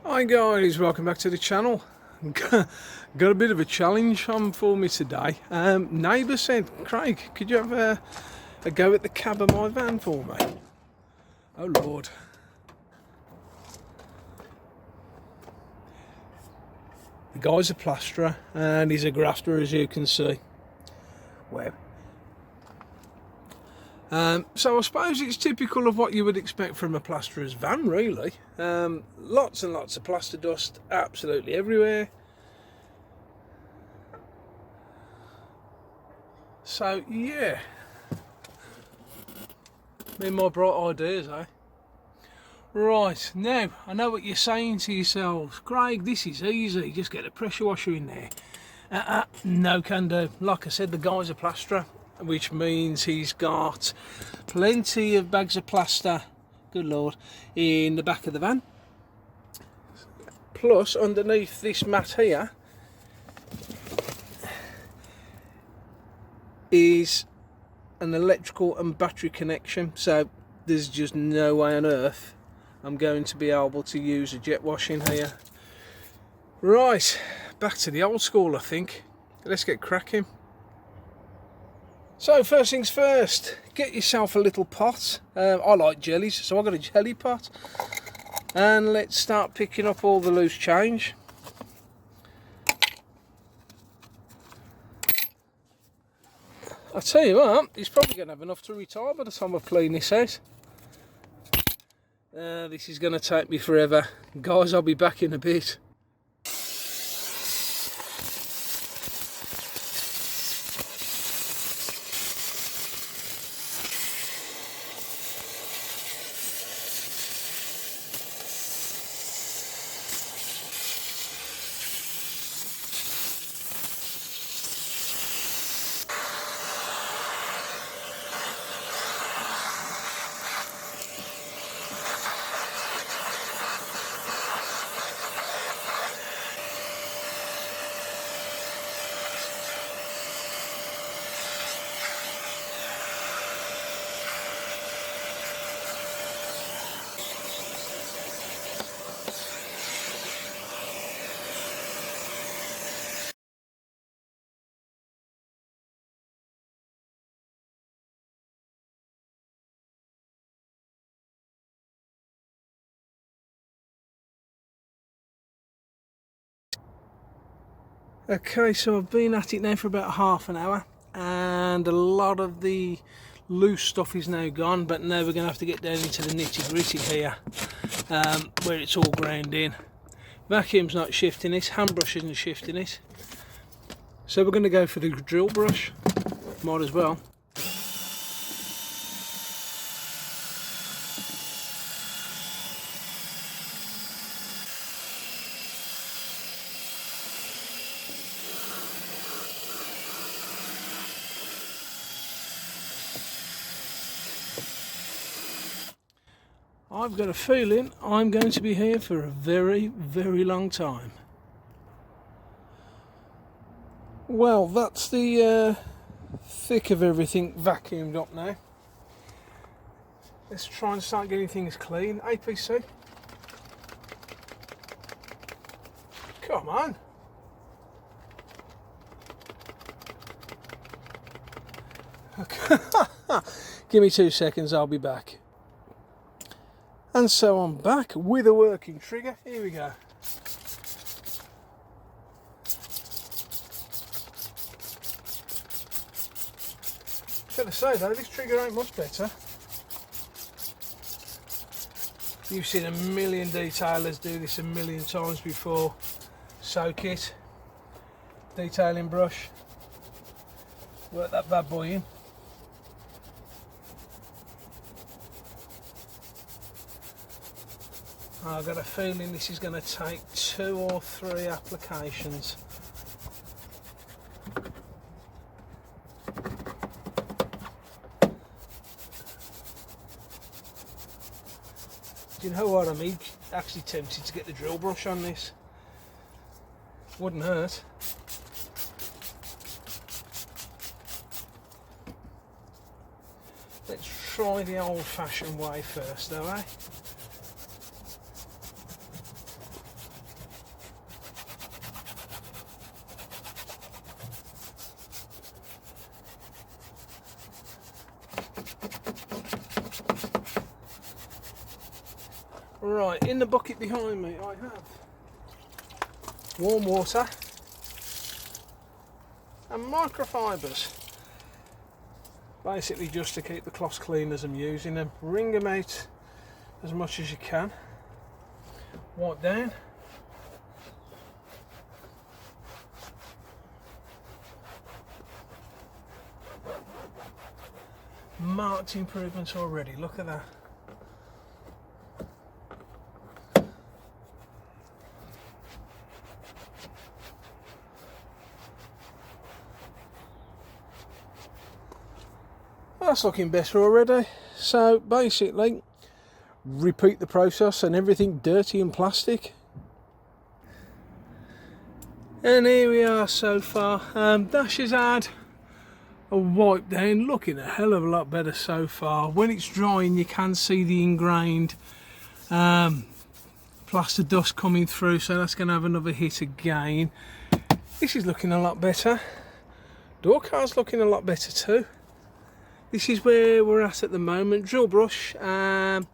Hi guys, welcome back to the channel. Got a bit of a challenge on for me today. Neighbour said, Craig, could you have a go at the cab of my van for me? Oh Lord. The guy's a plasterer and he's a grafter, as you can see. Well, so I suppose it's typical of what you would expect from a plasterer's van, really. Lots and lots of plaster dust absolutely everywhere. So yeah, me and my bright ideas, eh? Right, now I know what you're saying to yourselves, Craig, this is easy, just get a pressure washer in there. No can do. Like I said, the guy's a plasterer, which means he's got plenty of bags of plaster, good lord, in the back of the van. Plus, underneath this mat here is an electrical and battery connection, so there's just no way on earth I'm going to be able to use a jet wash in here. Right, back to the old school, I think. Let's get cracking. So first things first, get yourself a little pot. I like jellies, so I've got a jelly pot. And let's start picking up all the loose change. I'll tell you what, he's probably going to have enough to retire by the time I clean this out. This is going to take me forever. Guys, I'll be back in a bit. Okay, so I've been at it now for about half an hour and a lot of the loose stuff is now gone, but now we're going to have to get down into the nitty gritty here, where it's all ground in. Vacuum's not shifting it, hand brush isn't shifting it, so we're going to go for the drill brush, might as well. I've got a feeling I'm going to be here for a very, very long time. Well, that's the thick of everything vacuumed up now. Let's try and start getting things clean. APC. Come on. Okay. Give me 2 seconds, I'll be back. And so I'm back with a working trigger. Here we go. Should I say though, this trigger ain't much better. You've seen a million detailers do this a million times before. Soak it, detailing brush, work that bad boy in. I've got a feeling this is going to take 2 or 3 applications. Do you know what, I'm actually tempted to get the drill brush on this. Wouldn't hurt. Let's try the old-fashioned way first though, eh? Right, in the bucket behind me I have warm water and microfibres. Basically just to keep the cloths clean as I'm using them. Wring them out as much as you can. Wipe down. Marked improvements already, look at that. That's looking better already. So basically repeat the process and everything dirty and plastic. And here we are so far. Dash has had a wipe down, looking a hell of a lot better so far. When it's drying you can see the ingrained plaster dust coming through, so that's going to have another hit again. This is looking a lot better. Door car's looking a lot better too. This is where we're at the moment. Drill brush, some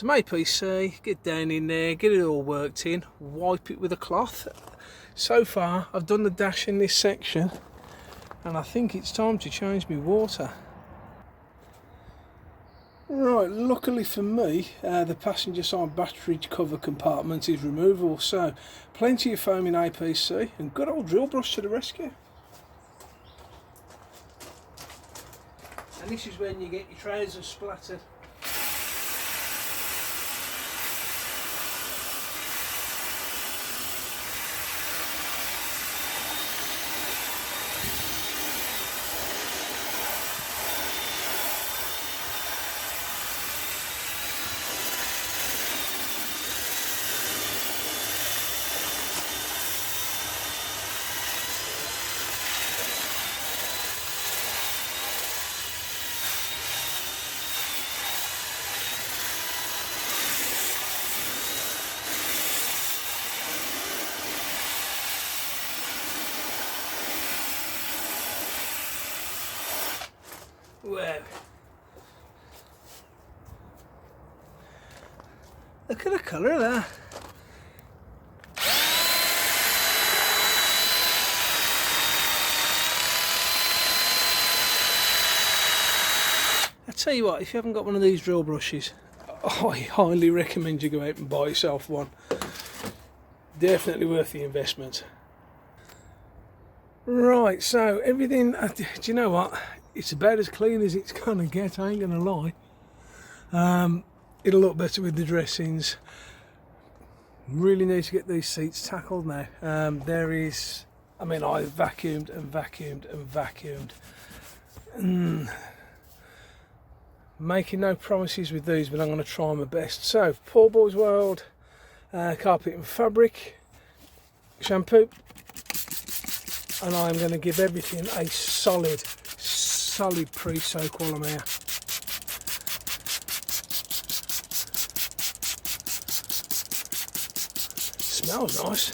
APC, get down in there, get it all worked in, wipe it with a cloth. So far I've done the dash in this section and I think it's time to change my water. Right, luckily for me the passenger side battery cover compartment is removable, so plenty of foam in APC and good old drill brush to the rescue. And this is when you get your trousers splattered. Wow. Look at the colour of that. I tell you what, if you haven't got one of these drill brushes, I highly recommend you go out and buy yourself one. Definitely worth the investment. Right, so everything, do you know what? It's about as clean as it's gonna get, I ain't gonna lie. It'll look better with the dressings. Really need to get these seats tackled now. I vacuumed and vacuumed and vacuumed. Making no promises with these, but I'm going to try my best. So, Poor Boys World carpet and fabric shampoo, and I'm going to give everything a solid pre-soak while I'm here. Smells nice.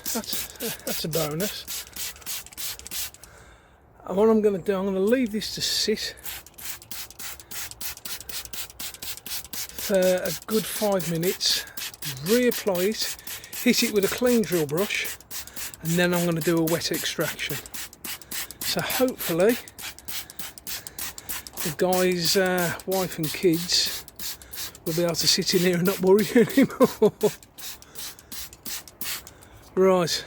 That's a bonus. And what I'm going to do, I'm going to leave this to sit for a good 5 minutes, reapply it, hit it with a clean drill brush, and then I'm going to do a wet extraction. So hopefully the guy's wife and kids will be able to sit in here and not worry anymore. Right,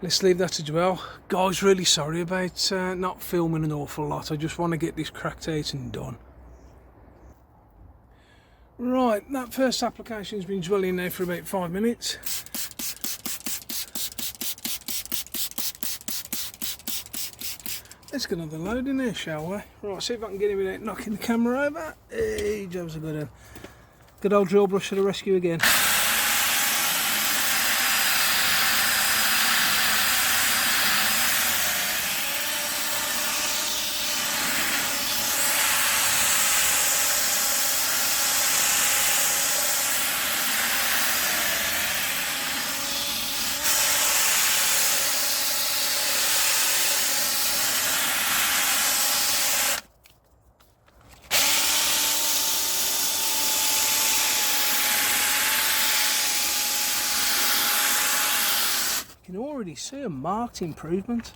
let's leave that to dwell. Guys, really sorry about not filming an awful lot. I just want to get this cracked out and done. Right, that first application's been dwelling now for about 5 minutes. Let's get another load in there, shall we? Right, see if I can get him without knocking the camera over. Hey, job's a good one. Good old drill brush to the rescue again. can already see a marked improvement.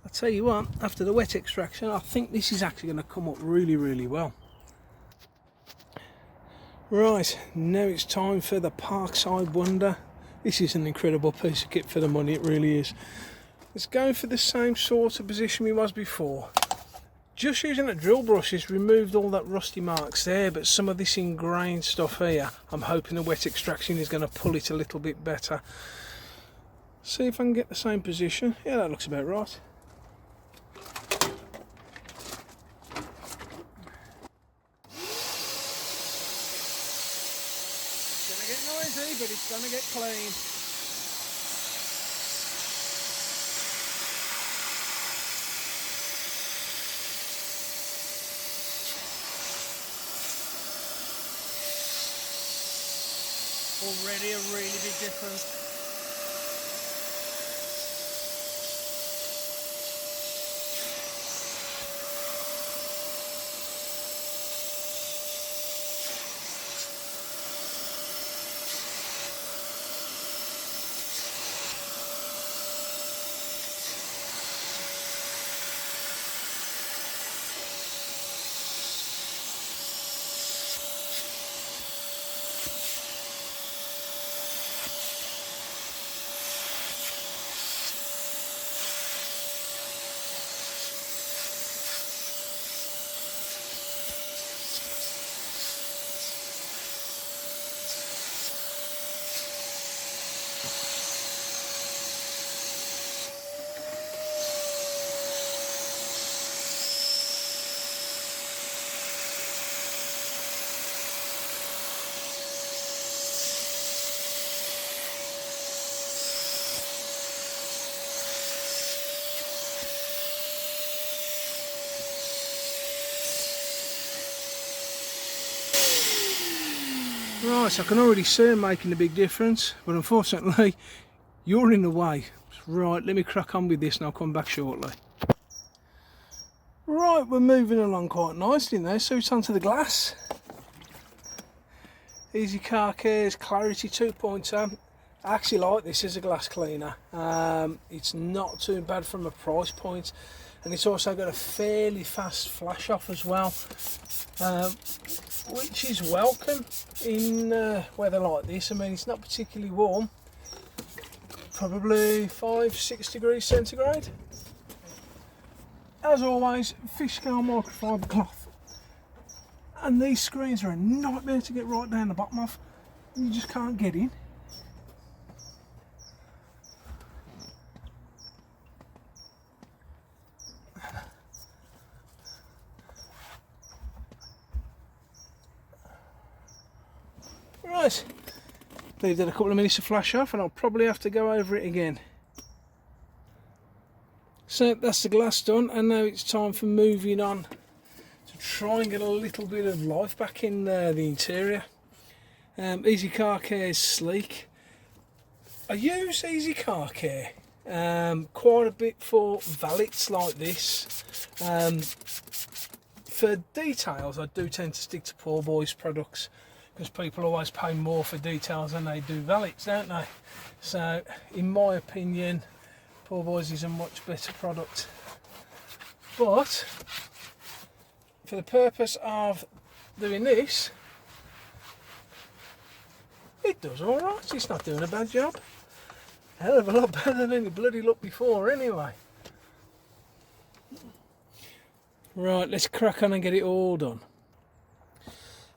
I'll tell you what, after the wet extraction, I think this is actually going to come up really, really well. Right, now it's time for the Parkside Wonder. This is an incredible piece of kit for the money, it really is. It's going for the same sort of position we was before. Just using a drill brush has removed all that rusty marks there, but some of this ingrained stuff here, I'm hoping the wet extraction is going to pull it a little bit better. See if I can get the same position. Yeah, that looks about right. Noisy, but it's going to get clean. Already a really big difference. Right, so I can already see I'm making a big difference, but unfortunately you're in the way. Right, let me crack on with this and I'll come back shortly. Right, we're moving along quite nicely now, so it's onto the glass. Easy Car Care's Clarity 2.0. I actually like this as a glass cleaner. It's not too bad from a price point, and it's also got a fairly fast flash off as well, which is welcome in weather like this. I mean, it's not particularly warm, probably 5-6 degrees centigrade. As always, fish scale microfiber cloth, and these screens are a nightmare to get right down the bottom of. You just can't get in. Right, leave that a couple of minutes to flash off and I'll probably have to go over it again. So that's the glass done, and now it's time for moving on to try and get a little bit of life back in the interior. Easy Car Care is sleek. I use Easy Car Care quite a bit for valets like this. For details I do tend to stick to Poor Boys products, because people always pay more for details than they do valets, don't they? So in my opinion, Poor Boys is a much better product. But for the purpose of doing this, it does alright. It's not doing a bad job. Hell of a lot better than any bloody look before anyway. Right, let's crack on and get it all done.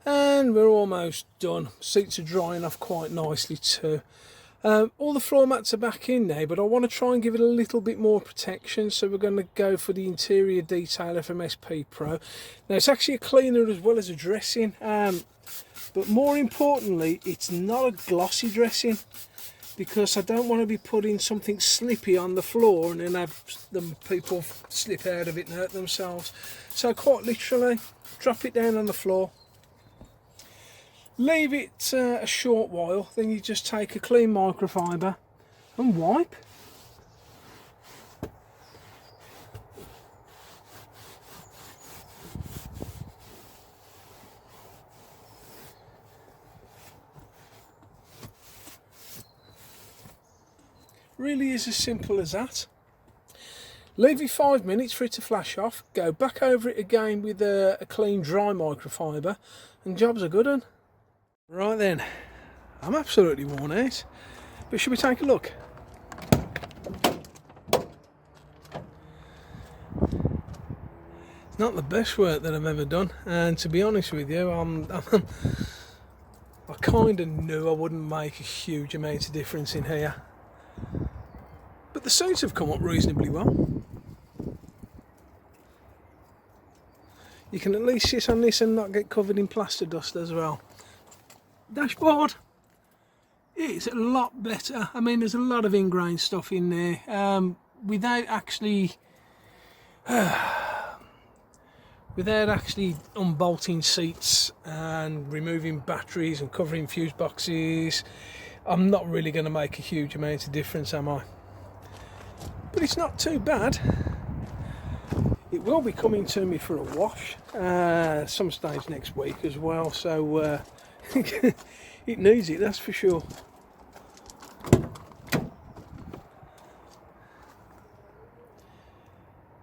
And we're almost done. Seats are drying off quite nicely too. All the floor mats are back in now, but I want to try and give it a little bit more protection, so we're going to go for the interior detailer from SP Pro. Now it's actually a cleaner as well as a dressing, but more importantly it's not a glossy dressing, because I don't want to be putting something slippy on the floor and then have people slip out of it and hurt themselves. So quite literally, drop it down on the floor, leave it a short while, then you just take a clean microfiber and wipe. Really is as simple as that. Leave it 5 minutes for it to flash off, go back over it again with a clean dry microfiber, and jobs are good 'un. Right then, I'm absolutely worn out, but should we take a look? It's not the best work that I've ever done, and to be honest with you, I kind of knew I wouldn't make a huge amount of difference in here. But the seats have come up reasonably well. You can at least sit on this and not get covered in plaster dust as well. Dashboard, it's a lot better. I mean, there's a lot of ingrained stuff in there, without actually unbolting seats and removing batteries and covering fuse boxes. I'm not really going to make a huge amount of difference, am I? But it's not too bad. It will be coming to me for a wash some stage next week as well, so it needs it, that's for sure.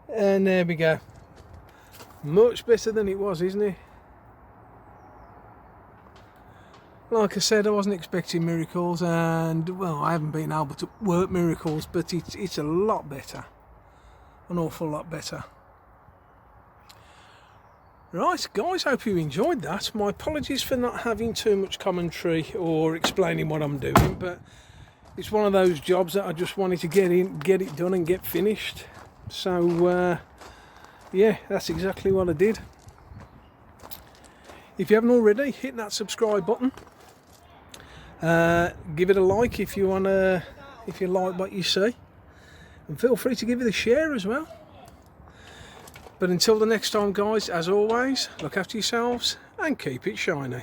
And there we go. Much better than it was, isn't it? Like I said, I wasn't expecting miracles, and well, I haven't been able to work miracles, but it's a lot better. An awful lot better. Right, guys, hope you enjoyed that. My apologies for not having too much commentary or explaining what I'm doing, but it's one of those jobs that I just wanted to get it done and get finished. So, yeah, that's exactly what I did. If you haven't already, hit that subscribe button. Give it a like if you like what you see, and feel free to give it a share as well. But until the next time, guys, as always, look after yourselves and keep it shiny.